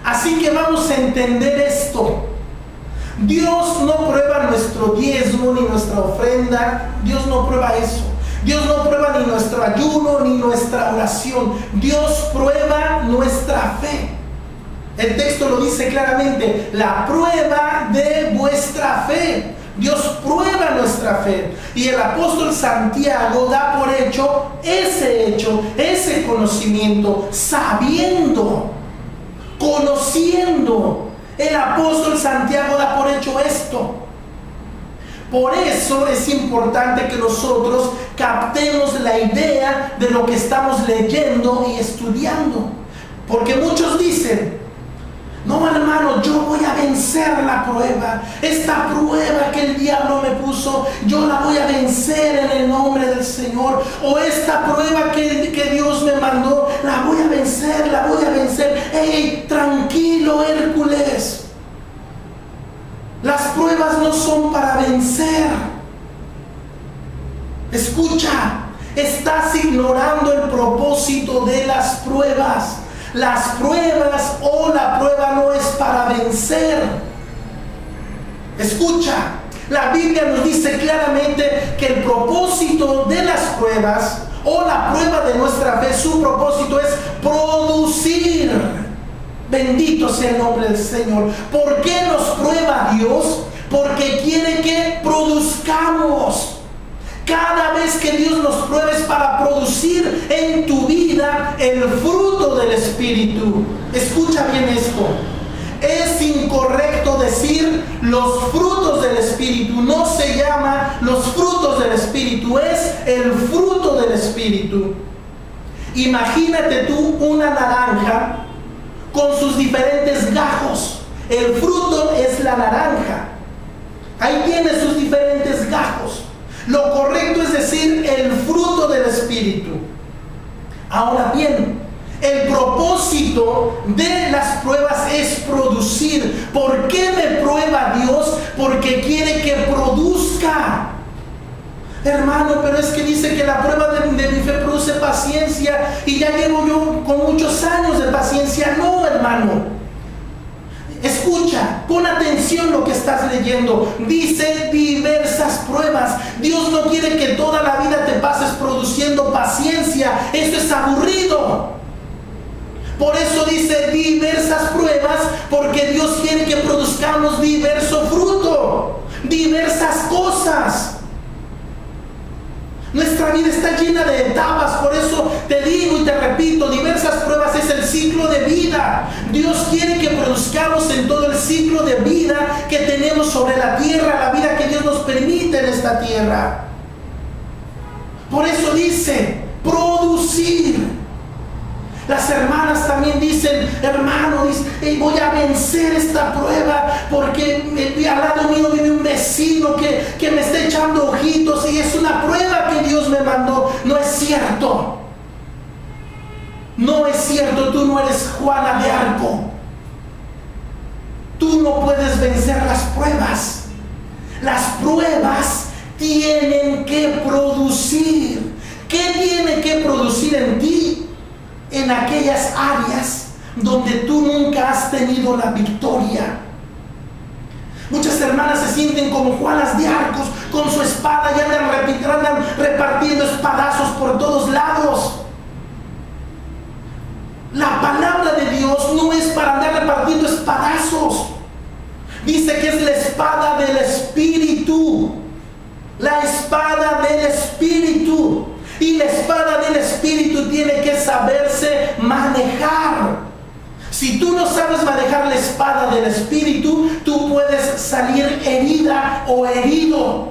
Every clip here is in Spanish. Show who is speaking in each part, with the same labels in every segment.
Speaker 1: Así que vamos a entender esto. Dios no prueba nuestro diezmo ni nuestra ofrenda. Dios no prueba eso. Dios no prueba ni nuestro ayuno ni nuestra oración. Dios prueba nuestra fe. El texto lo dice claramente: la prueba de vuestra fe. Dios prueba nuestra fe. Y el apóstol Santiago da por hecho, ese conocimiento, sabiendo, conociendo. El apóstol Santiago da por hecho esto. Por eso es importante que nosotros captemos la idea de lo que estamos leyendo y estudiando. Porque muchos dicen: no, hermano, yo voy a vencer la prueba. Esta prueba que el diablo me puso, yo la voy a vencer en el nombre del Señor. O esta prueba que Dios me mandó, la voy a vencer, la voy a vencer. ¡Ey, tranquilo, Hércules! Las pruebas no son para vencer. Escucha, estás ignorando el propósito de las pruebas. Las pruebas o la prueba no es para vencer. Escucha, la Biblia nos dice claramente que el propósito de las pruebas o la prueba de nuestra fe, su propósito es producir. Bendito sea el nombre del Señor. ¿Por qué nos prueba Dios? Porque quiere que produzcamos. Cada vez que Dios nos prueba es para producir en tu vida el fruto del Espíritu. Escucha bien esto. Es incorrecto decir los frutos del Espíritu. No se llama los frutos del Espíritu, es el fruto del Espíritu. Imagínate tú una naranja con sus diferentes gajos. El fruto es la naranja. Ahí tiene sus diferentes gajos. Lo correcto es decir el fruto del Espíritu. Ahora bien, el propósito de las pruebas es producir. ¿Por qué me prueba Dios? Porque quiere que produzca. Hermano, pero es que dice que la prueba de mi fe produce paciencia y ya llevo yo con muchos años de paciencia. No, hermano. Escucha, pon atención lo que estás leyendo. Dice diversas pruebas. Dios no quiere que toda la vida te pases produciendo paciencia. Eso es aburrido. Por eso dice diversas pruebas, porque Dios quiere que produzcamos diverso fruto, diversas cosas. Nuestra vida está llena de etapas, por eso te digo y te repito, diversas pruebas es el ciclo de vida. Dios quiere que produzcamos en todo el ciclo de vida que tenemos sobre la tierra, la vida que Dios nos permite en esta tierra. Por eso dice, producir. Las hermanas también dicen, hermano, voy a vencer esta prueba porque al lado mío vive un vecino que me está echando ojitos y es una prueba que Dios me mandó. No es cierto. No es cierto, tú no eres Juana de Arco. Tú no puedes vencer las pruebas. Las pruebas tienen que producir. ¿Qué tiene que producir en ti? En aquellas áreas donde tú nunca has tenido la victoria. Muchas hermanas se sienten como Juanas de Arcos con su espada y andan repartiendo espadazos por todos lados. La palabra de Dios no es para andar repartiendo espadazos. Dice que es la espada del Espíritu. La espada del Espíritu. Y la espada del Espíritu tiene que saberse manejar. Si tú no sabes manejar la espada del Espíritu, tú puedes salir herida o herido.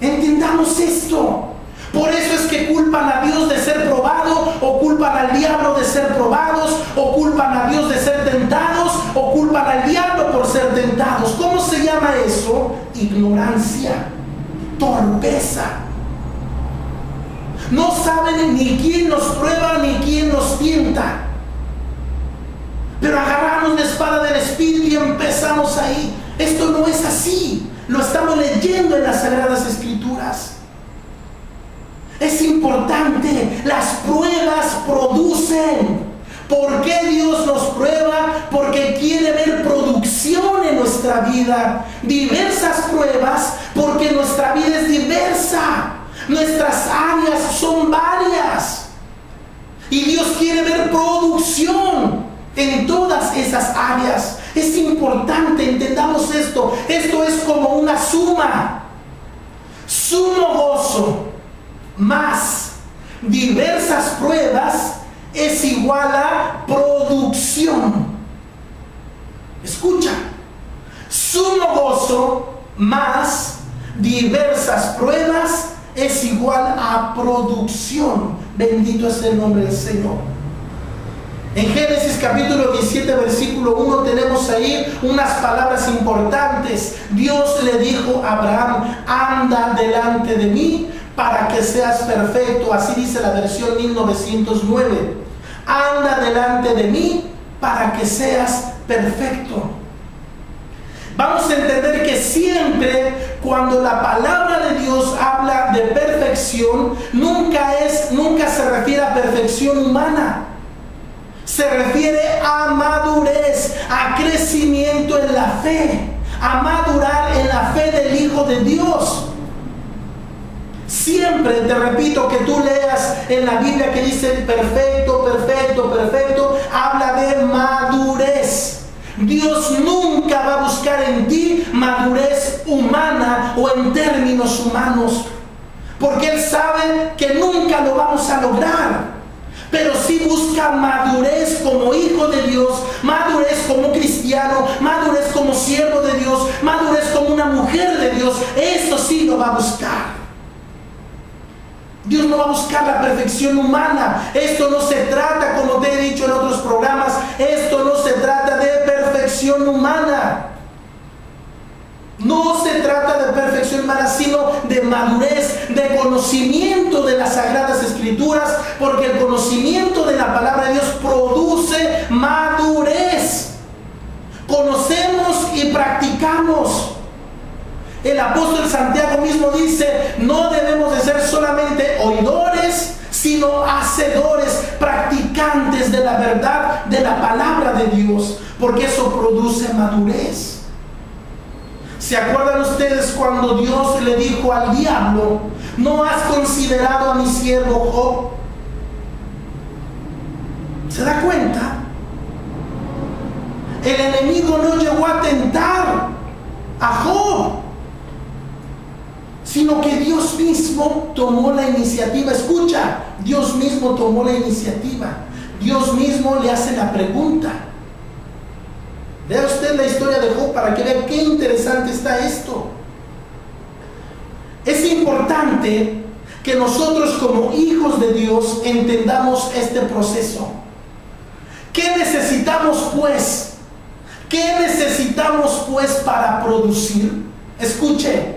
Speaker 1: Entendamos esto. Por eso es que culpan a Dios de ser probado, o culpan al diablo de ser probados, o culpan a Dios de ser tentados, o culpan al diablo por ser tentados. ¿Cómo se llama eso? Ignorancia, torpeza. No saben ni quién nos prueba ni quién nos tienta. Pero agarramos la espada del Espíritu y empezamos ahí. Esto no es así. Lo estamos leyendo en las Sagradas Escrituras. Es importante. Las pruebas producen. ¿Por qué Dios nos prueba porque quiere ver producción en nuestra vida. Diversas pruebas porque nuestra vida es diversa. Nuestras áreas son varias. Y Dios quiere ver producción en todas esas áreas. Es importante, entendamos esto. Esto es como una suma. Sumo gozo más diversas pruebas es igual a producción. Escucha. Sumo gozo más diversas pruebas es igual a producción. Bendito es el nombre del Señor. En Génesis capítulo 17 versículo 1 tenemos ahí unas palabras importantes. Dios le dijo a Abraham: anda delante de mí para que seas perfecto. Así dice la versión 1909. Anda delante de mí para que seas perfecto. Vamos a entender que siempre cuando la palabra de Dios habla de perfección, nunca se refiere a perfección humana. Se refiere a madurez, a crecimiento en la fe, a madurar en la fe del Hijo de Dios. Siempre te repito que tú leas en la Biblia que dice perfecto, perfecto, perfecto, habla de madurez. Dios nunca va a buscar en ti madurez humana o en términos humanos, porque Él sabe que nunca lo vamos a lograr. Pero sí busca madurez como hijo de Dios, madurez como cristiano, madurez como siervo de Dios, madurez como una mujer de Dios. Eso sí lo va a buscar. Dios no va a buscar la perfección humana. Esto no se trata, como te he dicho en otros programas, esto no se trata de perfección humana. No se trata de perfección humana, sino de madurez, de conocimiento de las Sagradas Escrituras, porque el conocimiento de la palabra de Dios produce madurez. Conocemos y practicamos. El apóstol Santiago mismo dice: no debemos de ser solamente oidores, sino hacedores, practicantes de la verdad, de la palabra de Dios, porque eso produce madurez. ¿Se acuerdan ustedes cuando Dios le dijo al diablo: ¿no has considerado a mi siervo Job? ¿Se da cuenta? El enemigo no llegó a tentar a Job, sino que Dios mismo tomó la iniciativa. Escucha, Dios mismo tomó la iniciativa. Dios mismo le hace la pregunta. Vea usted la historia de Job para que vea qué interesante está esto. Es importante que nosotros como hijos de Dios entendamos este proceso. ¿Qué necesitamos pues? ¿Qué necesitamos pues para producir? Escuche.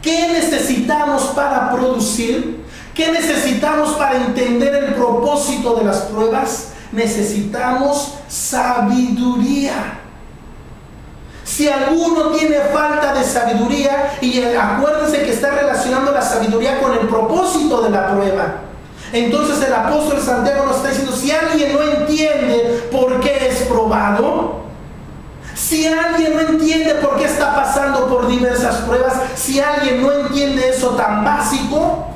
Speaker 1: ¿Qué necesitamos para producir? ¿Qué necesitamos para entender el propósito de las pruebas? Necesitamos sabiduría. Si alguno tiene falta de sabiduría, y acuérdense que está relacionando la sabiduría con el propósito de la prueba, entonces el apóstol Santiago nos está diciendo: si alguien no entiende por qué es probado, si alguien no entiende por qué está pasando por diversas pruebas, si alguien no entiende eso tan básico,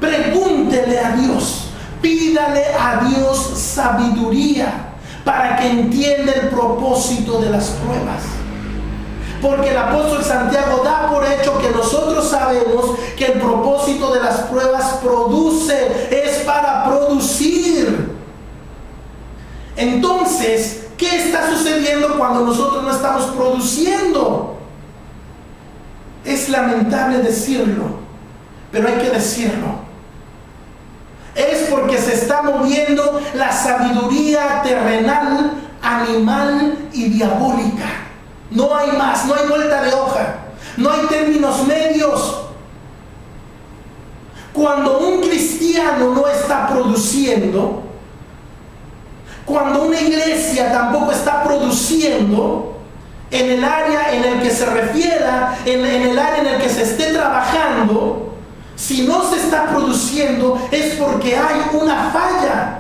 Speaker 1: pregúntele a Dios, pídale a Dios sabiduría para que entienda el propósito de las pruebas. Porque el apóstol Santiago da por hecho que nosotros sabemos que el propósito de las pruebas es para producir. Entonces, ¿qué está sucediendo cuando nosotros no estamos produciendo? Es lamentable decirlo, pero hay que decirlo. Es porque se está moviendo la sabiduría terrenal, animal y diabólica. No hay más, no hay vuelta de hoja, no hay términos medios. Cuando un cristiano no está produciendo, cuando una iglesia tampoco está produciendo, en el área en el que se refiera, en el área en el que se esté trabajando, si no se está produciendo es porque hay una falla.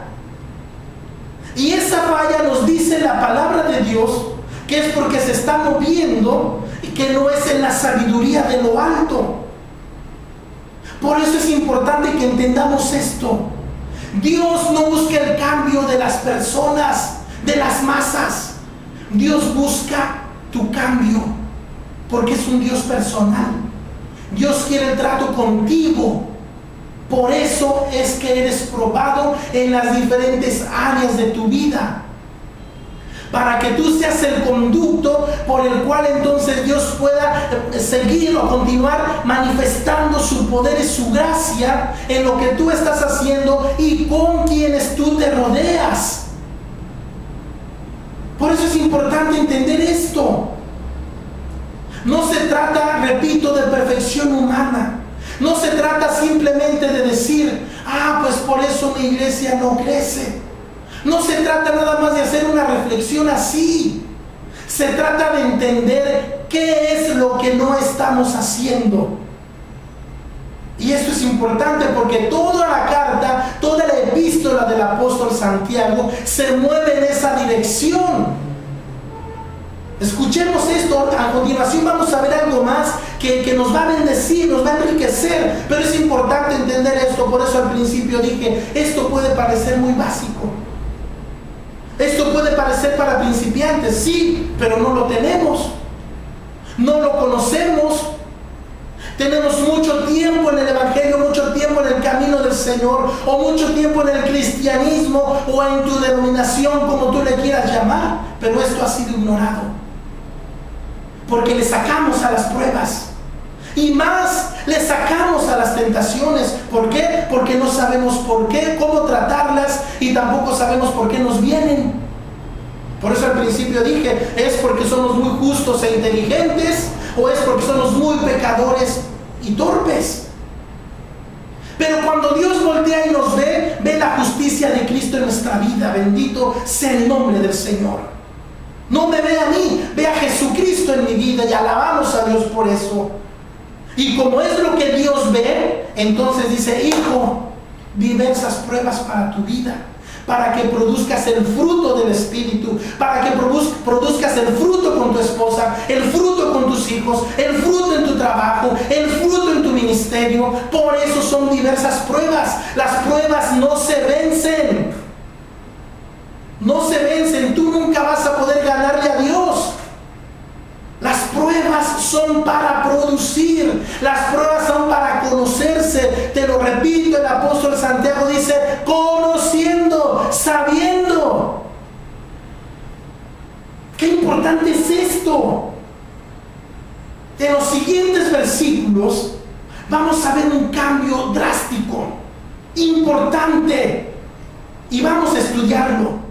Speaker 1: Y esa falla nos dice la palabra de Dios que es porque se está moviendo y que no es en la sabiduría de lo alto. Por eso es importante que entendamos esto. Dios no busca el cambio de las personas, de las masas. Dios busca tu cambio, porque es un Dios personal. Dios quiere el trato contigo. Por eso es que eres probado en las diferentes áreas de tu vida, para que tú seas el conducto por el cual entonces Dios pueda seguir o continuar manifestando su poder y su gracia en lo que tú estás haciendo y con quienes tú te rodeas. Por eso es importante entender esto. No se trata, repito, de perfección humana. No se trata simplemente de decir, pues por eso mi iglesia no crece. No se trata nada más de hacer una reflexión así. Se trata de entender qué es lo que no estamos haciendo. Y esto es importante porque toda la carta, toda la epístola del apóstol Santiago se mueve en esa dirección. Escuchemos esto. A continuación vamos a ver algo más que nos va a bendecir, nos va a enriquecer. Pero es importante entender esto. Por eso al principio dije, esto puede parecer muy básico. Esto puede parecer para principiantes, sí, pero no lo tenemos. No lo conocemos. Tenemos mucho tiempo en el Evangelio, mucho tiempo en el camino del Señor, o mucho tiempo en el cristianismo, o en tu denominación, como tú le quieras llamar, pero esto ha sido ignorado. Porque le sacamos a las pruebas. Y más le sacamos a las tentaciones. ¿Por qué? Porque no sabemos por qué, cómo tratarlas, y tampoco sabemos por qué nos vienen. Por eso al principio dije, ¿es porque somos muy justos e inteligentes? ¿O es porque somos muy pecadores y torpes? Pero cuando Dios voltea y nos ve, ve la justicia de Cristo en nuestra vida. Bendito sea el nombre del Señor. No me ve a mí, ve a Jesucristo en mi vida, y alabamos a Dios por eso. Y como es lo que Dios ve, entonces dice, hijo, diversas pruebas para tu vida, para que produzcas el fruto del Espíritu, para que produzcas el fruto con tu esposa, el fruto con tus hijos, el fruto en tu trabajo, el fruto en tu ministerio. Por eso son diversas pruebas. Las pruebas no se vencen. No se vencen. Tú nunca vas a poder ganarle a Dios. Las pruebas son para producir. Las pruebas son para conocerse. Te lo repito, el apóstol Santiago dice, conociendo, sabiendo. Qué importante es esto. En los siguientes versículos vamos a ver un cambio drástico, importante, y vamos a estudiarlo.